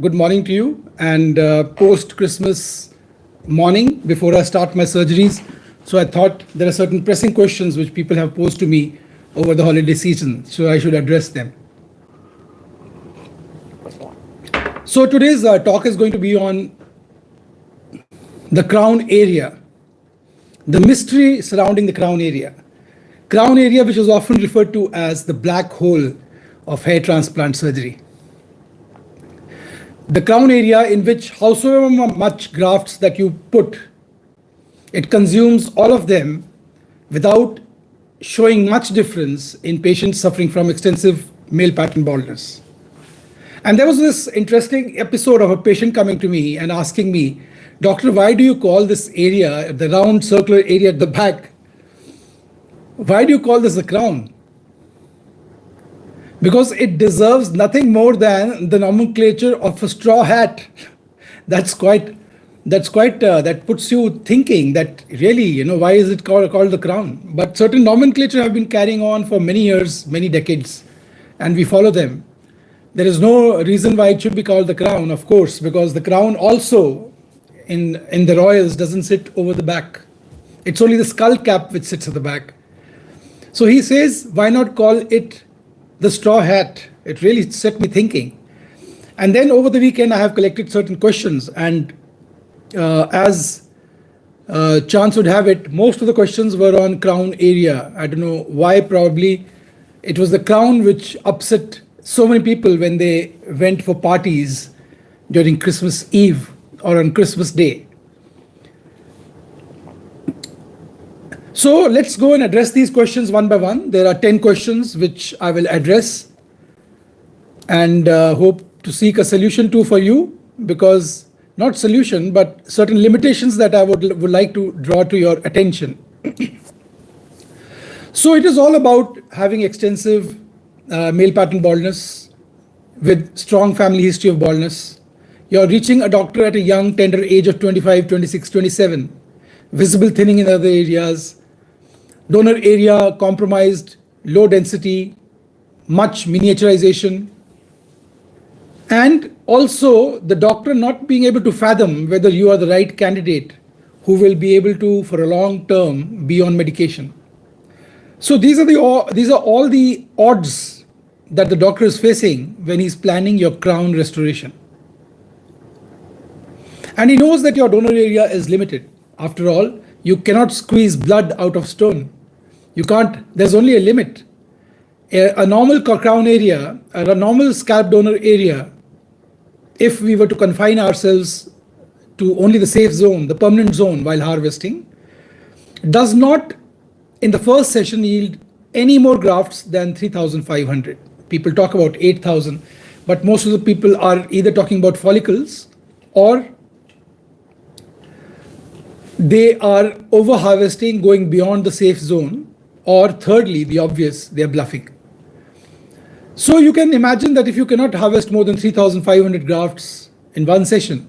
Good morning to you. And post-Christmas morning, before I start my surgeries, so I thought there are certain pressing questions which people have posed to me over the holiday season, so I should address them. So today's talk is going to be on the crown area, the mystery surrounding the crown area. Crown area, which is often referred to as the black hole of hair transplant surgery. The crown area in which howsoever much grafts that you put, it consumes all of them without showing much difference in patients suffering from extensive male pattern baldness. And there was this interesting episode of a patient coming to me and asking me, "Doctor, why do you call this area, the round circular area at the back, why do you call this the crown?" Because it deserves nothing more than the nomenclature of a straw hat. That puts you thinking that really, why is it called the crown? But certain nomenclature have been carrying on for many years, many decades, and we follow them. There is no reason why it should be called the crown, of course, because the crown also in the royals doesn't sit over the back. It's only the skull cap which sits at the back. So he says, why not call it the straw hat? It really set me thinking. And then over the weekend, I have collected certain questions, and as chance would have it, most of the questions were on crown area. I don't know why, probably it was the crown which upset so many people when they went for parties during Christmas Eve or on Christmas Day. So let's go and address these questions one by one. There are 10 questions which I will address and hope to seek a solution to for you, because not solution, but certain limitations that I would like to draw to your attention. So it is all about having extensive male pattern baldness with strong family history of baldness. You're reaching a doctor at a young, tender age of 25, 26, 27, visible thinning in other areas, donor area compromised, low density, much miniaturization, and also the doctor not being able to fathom whether you are the right candidate who will be able to, for a long term, be on medication. So these are all the odds that the doctor is facing when he's planning your crown restoration. And he knows that your donor area is limited. After all, you cannot squeeze blood out of stone. You can't, there's only a limit. A normal crown area, a normal scalp donor area, if we were to confine ourselves to only the safe zone, the permanent zone while harvesting, does not in the first session yield any more grafts than 3,500. People talk about 8,000, but most of the people are either talking about follicles or they are over harvesting, going beyond the safe zone, or thirdly, the obvious, they are bluffing. So you can imagine that if you cannot harvest more than 3,500 grafts in one session,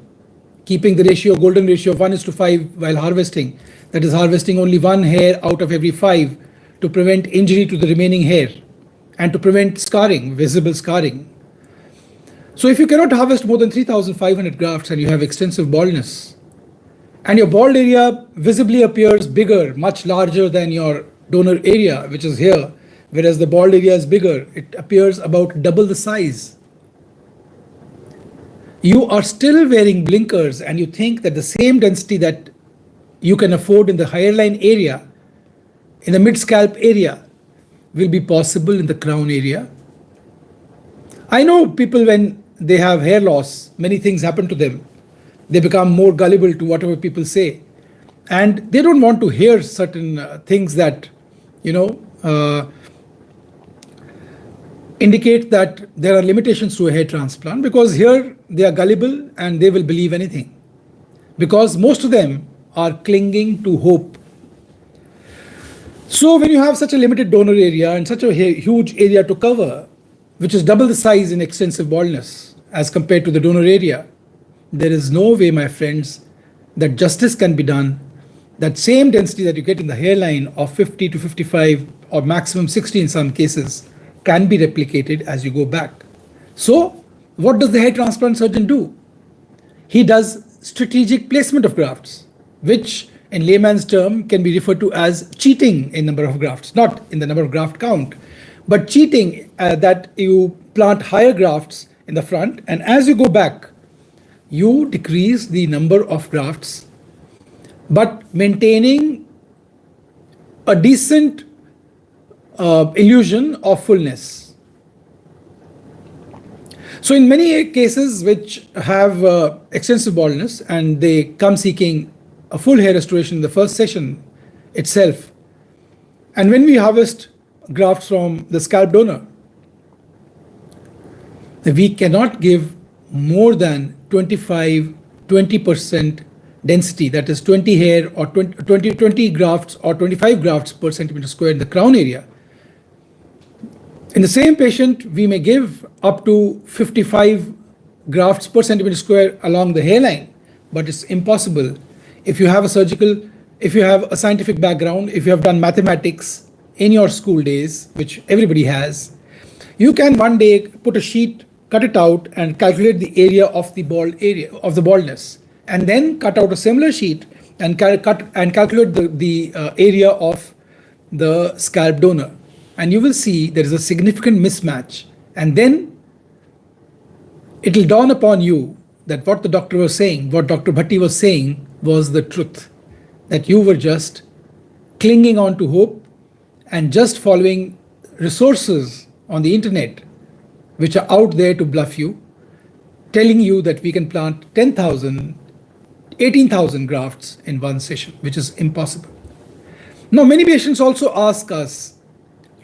keeping the ratio, golden ratio of 1:5 while harvesting, that is harvesting only one hair out of every 5 to prevent injury to the remaining hair and to prevent scarring, visible scarring. So if you cannot harvest more than 3,500 grafts and you have extensive baldness, and your bald area visibly appears bigger, much larger than your donor area, which is here, whereas the bald area is bigger, it appears about double the size. You are still wearing blinkers and you think that the same density that you can afford in the hairline area, in the mid-scalp area, will be possible in the crown area. I know people, when they have hair loss, many things happen to them. They become more gullible to whatever people say. And they don't want to hear certain things that, indicate that there are limitations to a hair transplant, because here they are gullible and they will believe anything. Because most of them are clinging to hope. So when you have such a limited donor area and such a huge area to cover, which is double the size in extensive baldness as compared to the donor area, there is no way, my friends, that justice can be done. That same density that you get in the hairline of 50 to 55 or maximum 60 in some cases can be replicated as you go back. So what does the hair transplant surgeon do? He does strategic placement of grafts, which in layman's term can be referred to as cheating in number of grafts, not in the number of graft count, but cheating that you plant higher grafts in the front, and as you go back, you decrease the number of grafts, but maintaining a decent illusion of fullness. So in many cases which have extensive baldness and they come seeking a full hair restoration in the first session itself, and when we harvest grafts from the scalp donor, we cannot give more than 20% density, that is 20 hair or 20 grafts or 25 grafts per centimeter square in the crown area. In the same patient, we may give up to 55 grafts per centimeter square along the hairline, but it's impossible. If you have a scientific background, if you have done mathematics in your school days, which everybody has, you can one day put a sheet, cut it out, and calculate the area of the baldness, and then cut out a similar sheet and calculate the area of the scalp donor, and you will see there is a significant mismatch. And then it will dawn upon you that what the doctor was saying, what Dr. Bhatti was saying, was the truth, that you were just clinging on to hope and just following resources on the internet which are out there to bluff you, telling you that we can plant 10,000, 18,000 grafts in one session, which is impossible. Now, many patients also ask us,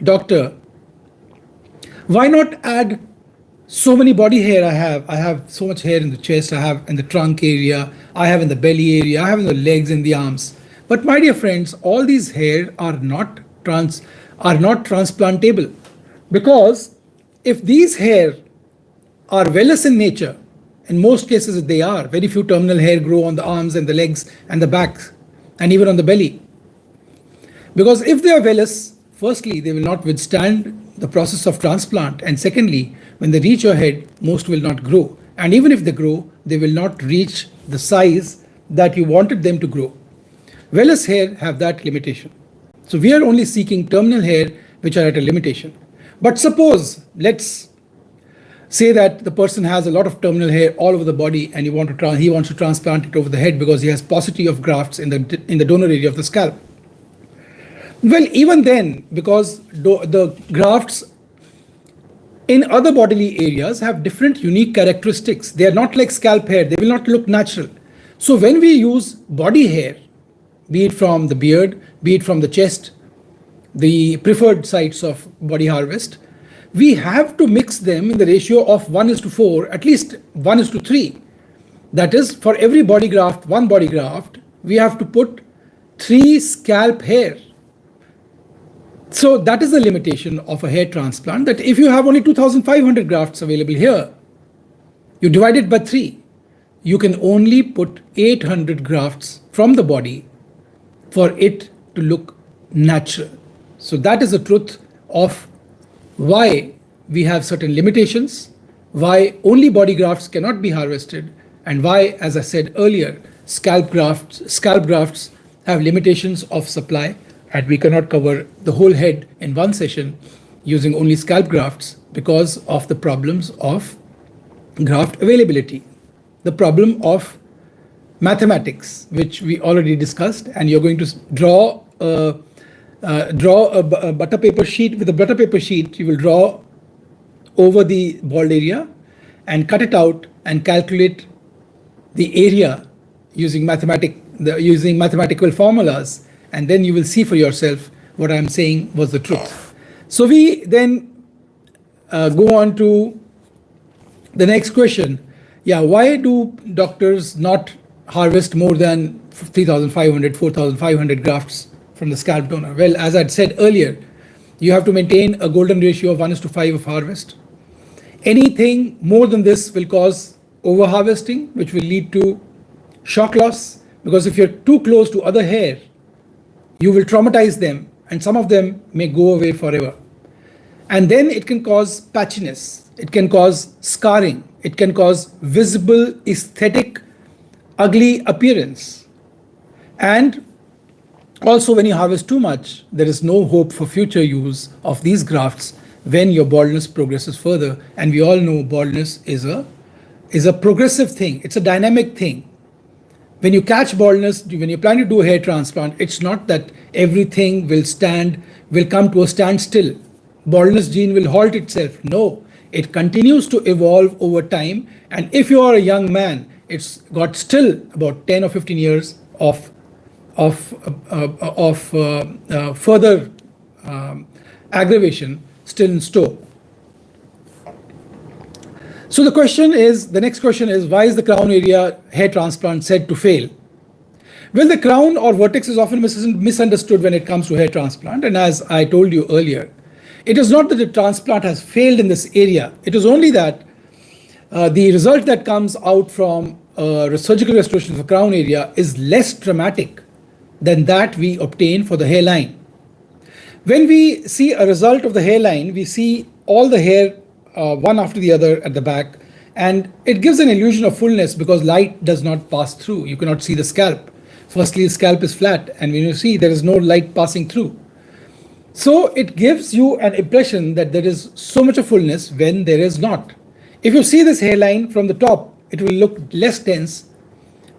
doctor, why not add so many body hair I have? I have so much hair in the chest, I have in the trunk area, I have in the belly area, I have in the legs and the arms. But my dear friends, all these hair are not transplantable, because if these hair are vellus in nature, in most cases they are, very few terminal hair grow on the arms and the legs and the back and even on the belly. Because if they are vellus, firstly, they will not withstand the process of transplant, and secondly, when they reach your head, most will not grow. And even if they grow, they will not reach the size that you wanted them to grow. Vellus hair have that limitation. So we are only seeking terminal hair which are at a limitation. But suppose, let's say that the person has a lot of terminal hair all over the body and he wants to transplant it over the head because he has paucity of grafts in the donor area of the scalp. Well, even then, because the grafts in other bodily areas have different unique characteristics. They are not like scalp hair. They will not look natural. So when we use body hair, be it from the beard, be it from the chest, the preferred sites of body harvest, we have to mix them in the ratio of 1:4, at least 1:3. That is, for every body graft, one body graft, we have to put 3 scalp hair. So that is the limitation of a hair transplant, that if you have only 2,500 grafts available here, you divide it by 3, you can only put 800 grafts from the body for it to look natural. So that is the truth of why we have certain limitations, why only body grafts cannot be harvested, and why, as I said earlier, scalp grafts have limitations of supply, and we cannot cover the whole head in one session using only scalp grafts because of the problems of graft availability, the problem of mathematics, which we already discussed, and you're going to draw a butter paper sheet. With a butter paper sheet, you will draw over the bald area and cut it out and calculate the area using mathematical formulas, and then you will see for yourself what I'm saying was the truth. So we then go on to the next question. Why do doctors not harvest more than 3,500, 4,500 grafts from the scalp donor? Well, as I'd said earlier, you have to maintain a golden ratio of 1:5 of harvest. Anything more than this will cause over-harvesting, which will lead to shock loss, because if you're too close to other hair, you will traumatize them, and some of them may go away forever. And then it can cause patchiness. it can cause scarring, it can cause visible aesthetic ugly appearance. And also, when you harvest too much, there is no hope for future use of these grafts when your baldness progresses further. And we all know baldness is a progressive thing. It's a dynamic thing. When you catch baldness, when you're planning to do a hair transplant, it's not that everything will come to a standstill. Baldness gene will halt itself. No, it continues to evolve over time. And if you are a young man, it's got still about 10 or 15 years of further aggravation still in store. So the next question is, why is the crown area hair transplant said to fail? Well, the crown or vertex is often misunderstood when it comes to hair transplant. And as I told you earlier, it is not that the transplant has failed in this area. It is only that the result that comes out from surgical restoration of the crown area is less dramatic than that we obtain for the hairline. When we see a result of the hairline, we see all the hair one after the other at the back, and it gives an illusion of fullness because light does not pass through. You cannot see the scalp. Firstly, the scalp is flat, and when you see, there is no light passing through. So it gives you an impression that there is so much of fullness when there is not. If you see this hairline from the top, it will look less dense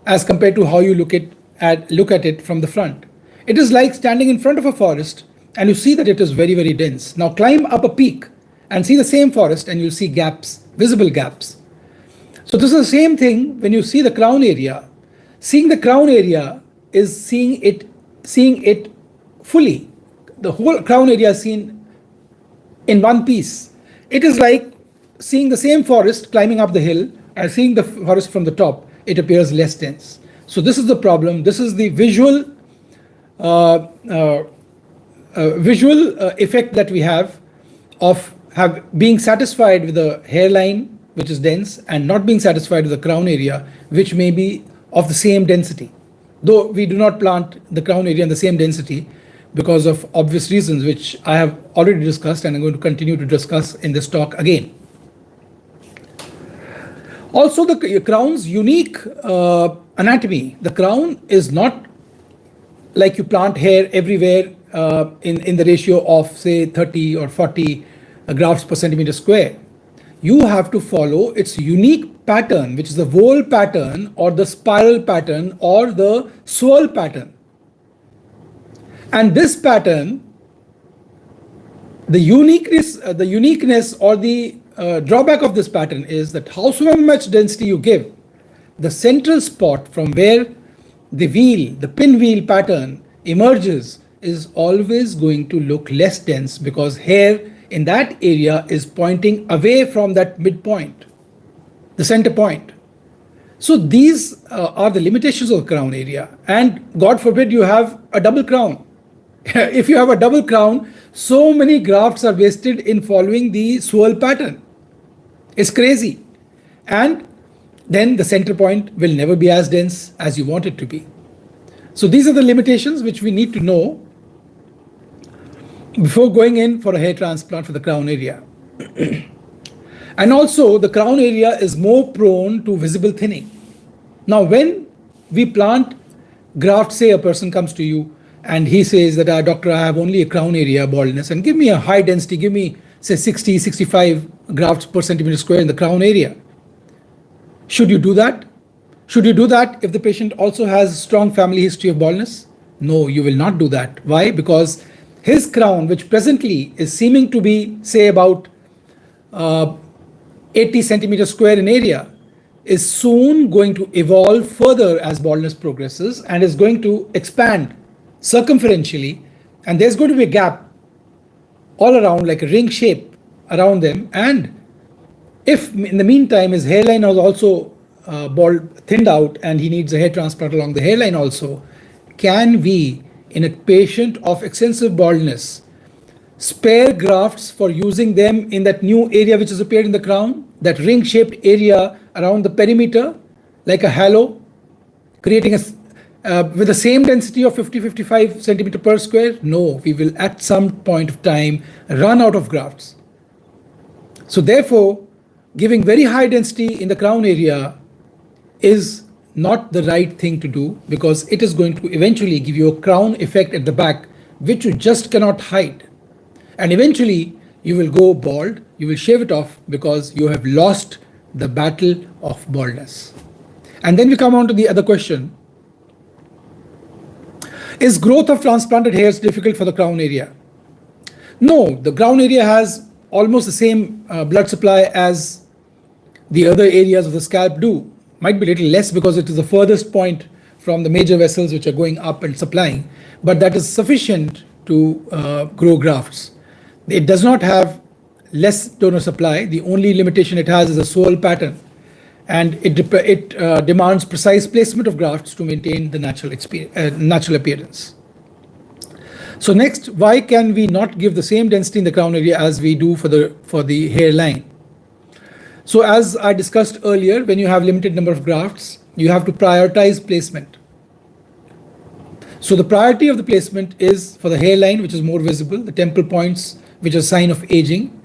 as compared to how you look at it from the front. It is like standing in front of a forest and you see that it is very, very dense. Now climb up a peak and see the same forest and you'll see gaps, visible gaps. So this is the same thing when you see the crown area. Seeing the crown area is seeing it fully. The whole crown area is seen in one piece. It is like seeing the same forest climbing up the hill and seeing the forest from the top. It appears less dense. So this is the problem. This is the visual effect that we have of being satisfied with the hairline, which is dense, and not being satisfied with the crown area, which may be of the same density. Though we do not plant the crown area in the same density because of obvious reasons, which I have already discussed and I'm going to continue to discuss in this talk again. Also, the crown's unique anatomy. The crown is not like you plant hair everywhere in the ratio of, say, 30 or 40 grafts per centimeter square. You have to follow its unique pattern, which is the vole pattern or the spiral pattern or the swirl pattern. And this pattern, the uniqueness or the drawback of this pattern is that however much density you give, the central spot from where the pinwheel pattern emerges is always going to look less dense because hair in that area is pointing away from that midpoint, the center point. So these are the limitations of the crown area. And God forbid you have a double crown. If you have a double crown, so many grafts are wasted in following the swirl pattern. It's crazy. And then the center point will never be as dense as you want it to be. So these are the limitations which we need to know before going in for a hair transplant for the crown area. And also the crown area is more prone to visible thinning. Now when we plant graft, say a person comes to you and he says that, doctor, I have only a crown area baldness and give me a high density, give me say 60, 65 grafts per centimeter square in the crown area. Should you do that? Should you do that if the patient also has strong family history of baldness? No, you will not do that. Why? Because his crown, which presently is seeming to be, say, about 80 centimeters square in area, is soon going to evolve further as baldness progresses and is going to expand circumferentially, and there's going to be a gap all around, like a ring shape around them. And if in the meantime his hairline is also thinned out and he needs a hair transplant along the hairline also, can we, in a patient of extensive baldness, spare grafts for using them in that new area which has appeared in the crown, that ring-shaped area around the perimeter, like a halo, creating with the same density of 50-55 centimeter per square? No, we will at some point of time run out of grafts. So therefore, giving very high density in the crown area is not the right thing to do, because it is going to eventually give you a crown effect at the back, which you just cannot hide. And eventually you will go bald, you will shave it off because you have lost the battle of baldness. And then we come on to the other question. Is growth of transplanted hairs difficult for the crown area? No, the crown area has almost the same blood supply as the other areas of the scalp do. Might be a little less because it is the furthest point from the major vessels which are going up and supplying, but that is sufficient to grow grafts. It does not have less donor supply. The only limitation it has is a swirl pattern, and it demands precise placement of grafts to maintain the natural appearance. So next, why can we not give the same density in the crown area as we do for the hairline? So as I discussed earlier, when you have limited number of grafts, you have to prioritize placement. So the priority of the placement is for the hairline, which is more visible, the temple points, which are a sign of aging,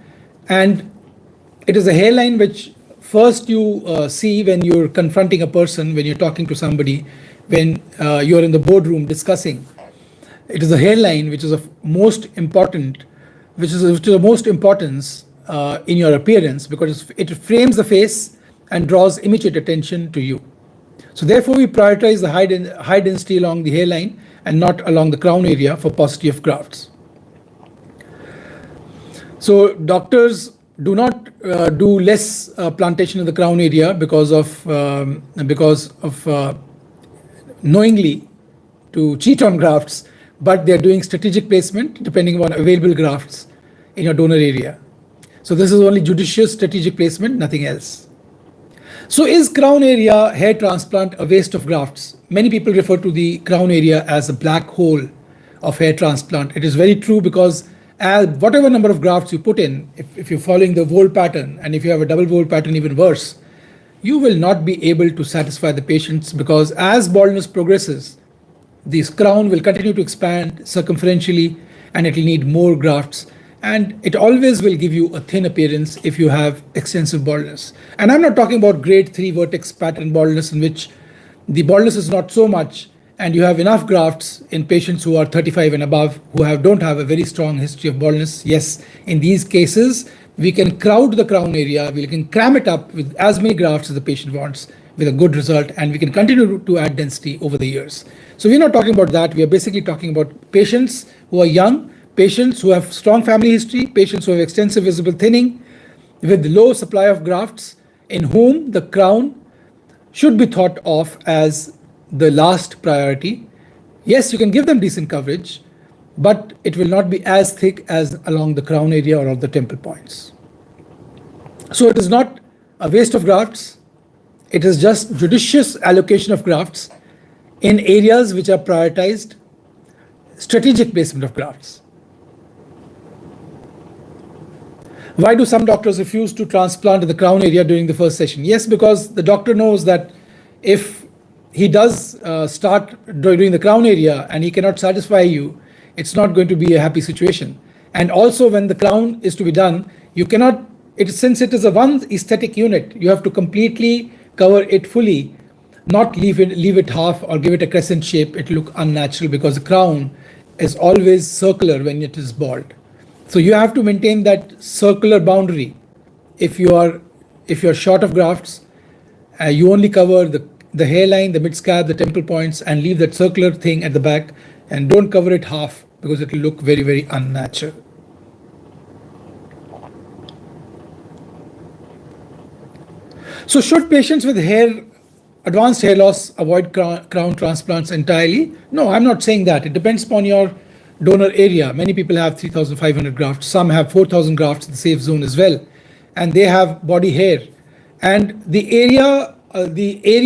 and it is the hairline which first you see when you're confronting a person, when you're talking to somebody, when you're in the boardroom discussing. It is the hairline which is of most important, which is of most importance in your appearance, because it frames the face and draws immediate attention to you. So therefore we prioritize the high density along the hairline and not along the crown area for paucity of grafts. So doctors do not do less plantation in the crown area because of knowingly to cheat on grafts, but they are doing strategic placement depending on available grafts in your donor area. So this is only judicious strategic placement, nothing else. So is crown area hair transplant a waste of grafts? Many people refer to the crown area as a black hole of hair transplant. It is very true, because as whatever number of grafts you put in, if you're following the fold pattern, and if you have a double fold pattern even worse, you will not be able to satisfy the patients, because as baldness progresses, this crown will continue to expand circumferentially and it will need more grafts, and it always will give you a thin appearance if you have extensive baldness. And I'm not talking about grade 3 vertex pattern baldness, in which the baldness is not so much and you have enough grafts in patients who are 35 and above, who don't have a very strong history of baldness. Yes, in these cases, we can crowd the crown area, we can cram it up with as many grafts as the patient wants with a good result, and we can continue to add density over the years. So we're not talking about that. We are basically talking about patients who are young, patients who have strong family history, patients who have extensive visible thinning with low supply of grafts, in whom the crown should be thought of as the last priority. Yes, you can give them decent coverage, but it will not be as thick as along the crown area or of the temple points. So it is not a waste of grafts. It is just judicious allocation of grafts in areas which are prioritized, strategic placement of grafts. Why do some doctors refuse to transplant the crown area during the first session? Yes, because the doctor knows that if he does start doing the crown area and he cannot satisfy you, it's not going to be a happy situation. And also, when the crown is to be done, you cannot, since it is a one aesthetic unit, you have to completely cover it fully, not leave it half or give it a crescent shape. It will look unnatural, because the crown is always circular when it is bald. So you have to maintain that circular boundary. If you're short of grafts, you only cover the hairline, the mid-scalp, the temple points, and leave that circular thing at the back, and don't cover it half, because it will look very, very unnatural. So should patients with advanced hair loss avoid crown transplants entirely? No, I'm not saying that. It depends upon your donor area. Many people have 3,500 grafts. Some have 4,000 grafts in the safe zone as well, and they have body hair. And the area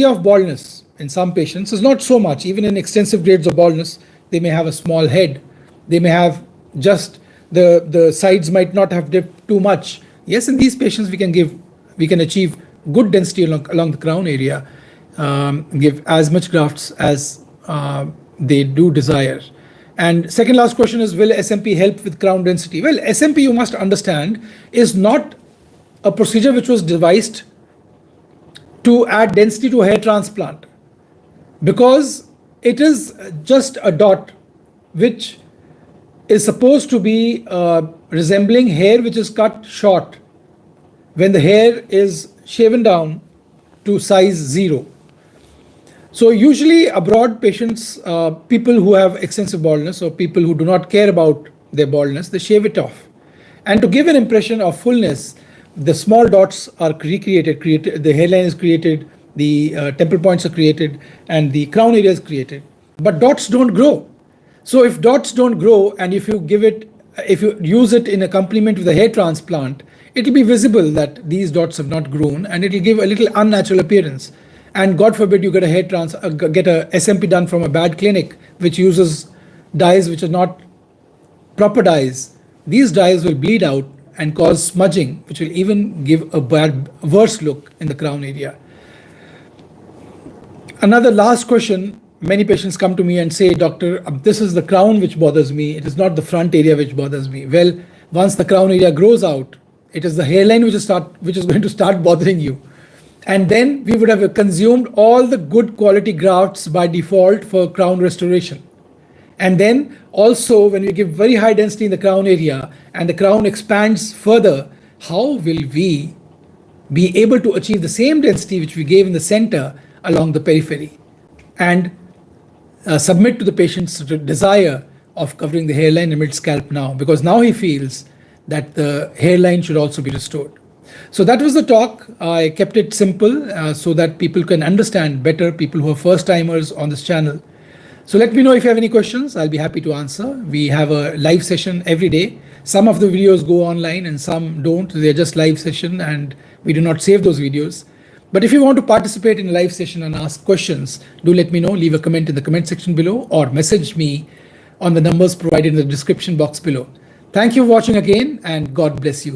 of baldness in some patients is not so much. Even in extensive grades of baldness, they may have a small head. They may have just the sides might not have dipped too much. Yes, in these patients we can achieve good density along the crown area, give as much grafts as they do desire. And second last question is, will SMP help with crown density? Well, SMP, you must understand, is not a procedure which was devised to add density to a hair transplant, because it is just a dot which is supposed to be resembling hair which is cut short when the hair is shaven down to size 0. So usually abroad patients, people who have extensive baldness or people who do not care about their baldness, they shave it off. And to give an impression of fullness, the small dots are created, the hairline is created, the temple points are created, and the crown area is created. But dots don't grow. So if dots don't grow, and if you use it in a complement with a hair transplant, it will be visible that these dots have not grown, and it will give a little unnatural appearance. And God forbid you get a get a SMP done from a bad clinic which uses dyes which are not proper dyes. These dyes will bleed out and cause smudging, which will even give a worse look in the crown area. Another last question. Many patients come to me and say, doctor, this is the crown which bothers me. It is not the front area which bothers me. Well, once the crown area grows out, it is the hairline which is going to start bothering you. And then we would have consumed all the good quality grafts by default for crown restoration. And then also when we give very high density in the crown area and the crown expands further, how will we be able to achieve the same density which we gave in the center along the periphery and submit to the patient's desire of covering the hairline and mid-scalp now, because now he feels that the hairline should also be restored. So that was the talk. I kept it simple so that people can understand better, people who are first timers on this channel. So let me know if you have any questions. I'll be happy to answer. We have a live session every day. Some of the videos go online and some don't. They're just live session and we do not save those videos. But if you want to participate in a live session and ask questions, do let me know. Leave a comment in the comment section below or message me on the numbers provided in the description box below. Thank you for watching again and God bless you.